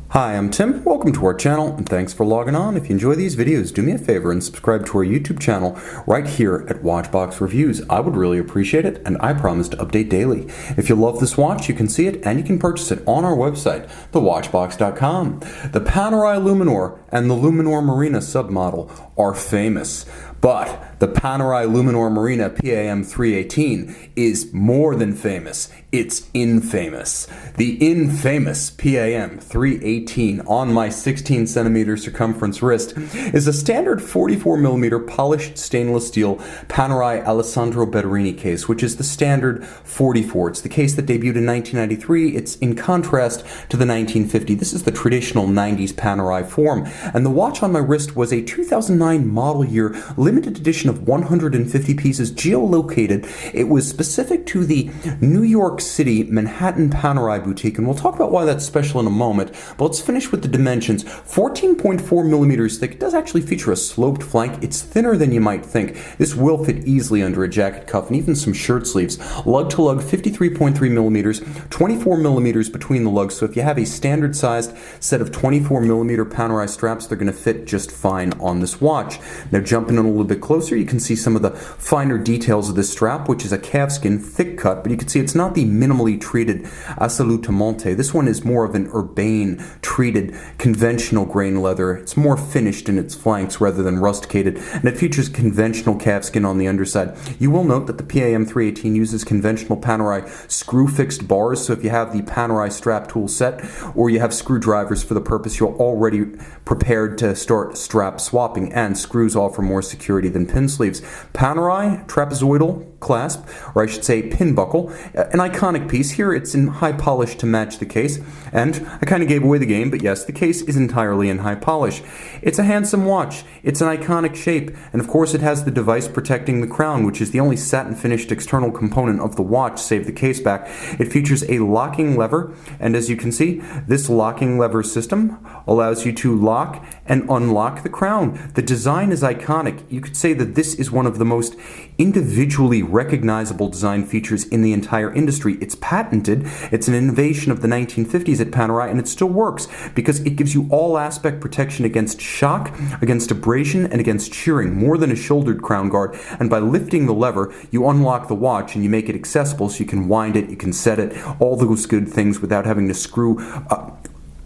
Hi, I'm Tim. Welcome to our channel, and thanks for logging on. If you enjoy these videos, do me a favor and subscribe to our YouTube channel right here at Watchbox Reviews. I would really appreciate it, and I promise to update daily. If you love this watch, you can see it and you can purchase it on our website, thewatchbox.com. The Panerai Luminor and the Luminor Marina submodel are famous, but the Panerai Luminor Marina PAM00318 is more than famous. It's infamous. The infamous PAM00318 on my 16 centimeter circumference wrist is a standard 44mm polished stainless steel Panerai Alessandro Betterini case, which is the standard 44. It's the case that debuted in 1993. It's in contrast to the 1950. This is the traditional 90s Panerai form, and the watch on my wrist was a 2009 model year limited edition of 150 pieces geolocated. It was specific to the New York City Manhattan Panerai boutique, and we'll talk about why that's special in a moment, but let's finish with the dimensions. 14.4 millimeters thick. It does actually feature a sloped flank. It's thinner than you might think. This will fit easily under a jacket cuff and even some shirt sleeves. Lug-to-lug 53.3 millimeters, 24 millimeters between the lugs, so if you have a standard sized set of 24 millimeter Panerai straps, they're going to fit just fine on this watch. Now jumping in a little bit closer, you can see some of the finer details of this strap, which is a calfskin thick cut, but you can see it's not the minimally treated assolutamente. This one is more of an urbane treated conventional grain leather. It's more finished in its flanks rather than rusticated, and it features conventional calfskin on the underside. You will note that the PAM00318 uses conventional Panerai screw fixed bars, so if you have the Panerai strap tool set or you have screwdrivers for the purpose, you're already prepared to start strap swapping, and screws offer more security than pin sleeves. Panerai trapezoidal clasp, or I should say pin buckle, an iconic piece. Here it's in high polish to match the case, and I kind of gave away the game, but yes, the case is entirely in high polish. It's a handsome watch, it's an iconic shape, and of course it has the device protecting the crown, which is the only satin finished external component of the watch save the case back. It features a locking lever, and as you can see, this locking lever system allows you to lock and unlock the crown. The design is iconic. You could say that this is one of the most individually recognizable design features in the entire industry. It's patented. It's an innovation of the 1950s at Panerai, and it still works because it gives you all aspect protection against shock, against abrasion, and against shearing, more than a shouldered crown guard. And by lifting the lever, you unlock the watch and you make it accessible, so you can wind it, you can set it, all those good things without having to screw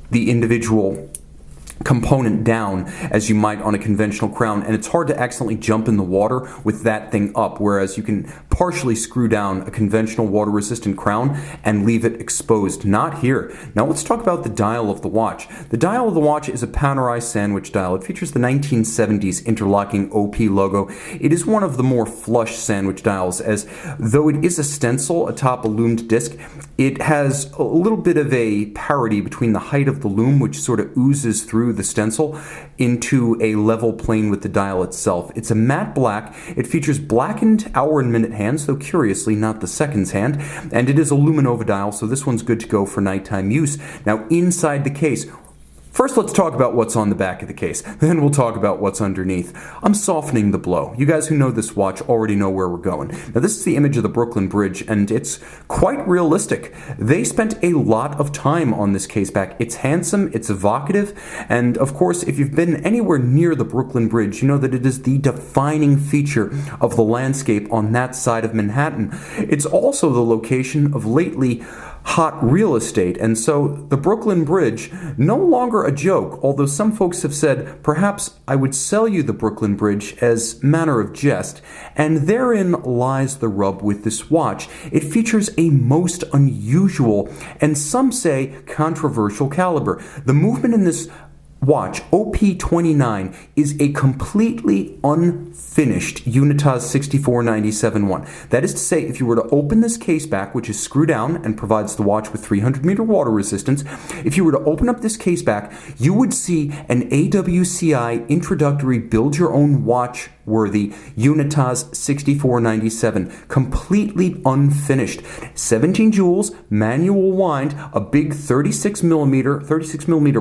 the individual component down as you might on a conventional crown, and it's hard to accidentally jump in the water with that thing up, whereas you can partially screw down a conventional water resistant crown and leave it exposed. Not here. Now let's talk about the dial of the watch. The dial of the watch is a Panerai sandwich dial. It features the 1970s interlocking OP logo. It is one of the more flush sandwich dials, as though it is a stencil atop a loomed disc, it has a little bit of a parity between the height of the loom, which sort of oozes through the stencil, into a level plane with the dial itself. It's a matte black. It features blackened hour and minute hands, though curiously not the seconds hand, and it is a Luminova dial, so this one's good to go for nighttime use. Now inside the case, first, let's talk about what's on the back of the case. Then we'll talk about what's underneath. I'm softening the blow. You guys who know this watch already know where we're going. Now, this is the image of the Brooklyn Bridge, and it's quite realistic. They spent a lot of time on this case back. It's handsome, it's evocative, and of course, if you've been anywhere near the Brooklyn Bridge, you know that it is the defining feature of the landscape on that side of Manhattan. It's also the location of lately hot real estate, and so the Brooklyn Bridge, no longer a joke, although some folks have said, perhaps I would sell you the Brooklyn Bridge as manner of jest, and therein lies the rub with this watch. It features a most unusual, and some say controversial caliber. The movement in this watch, OP29, is a completely unfinished Unitaz 64971. That is to say, if you were to open this case back, which is screw down and provides the watch with 300-meter water resistance, if you were to open up this case back, you would see an AWCI introductory build-your-own-watch worthy Unitaz 6497, completely unfinished. 17 joules, manual wind, a big 36 millimeter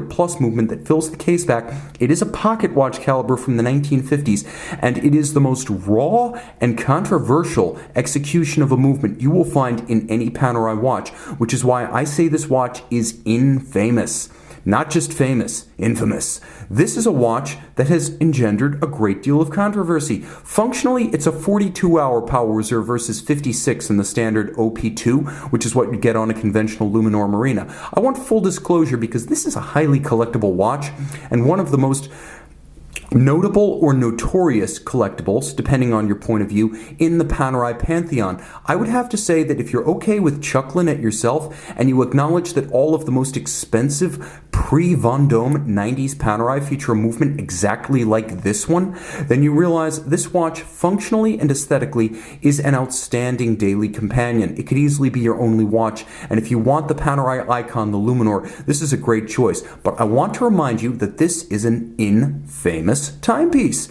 plus movement that fills the case back. It is a pocket watch caliber from the 1950s, and it is the most raw and controversial execution of a movement you will find in any Panerai watch, which is why I say this watch is infamous. Not just famous, infamous. This is a watch that has engendered a great deal of controversy. Functionally, it's a 42-hour power reserve versus 56 in the standard OP2, which is what you get on a conventional Luminor Marina. I want full disclosure because this is a highly collectible watch and one of the most notable or notorious collectibles, depending on your point of view, in the Panerai pantheon. I would have to say that if you're okay with chuckling at yourself and you acknowledge that all of the most expensive pre-Vendôme 90s Panerai feature a movement exactly like this one, then you realize this watch functionally and aesthetically is an outstanding daily companion. It could easily be your only watch, and if you want the Panerai icon, the Luminor, this is a great choice. But I want to remind you that this is an infamous timepiece.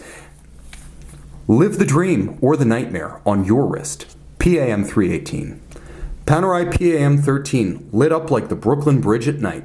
Live the dream or the nightmare on your wrist. PAM00318. Panerai PAM013, lit up like the Brooklyn Bridge at night.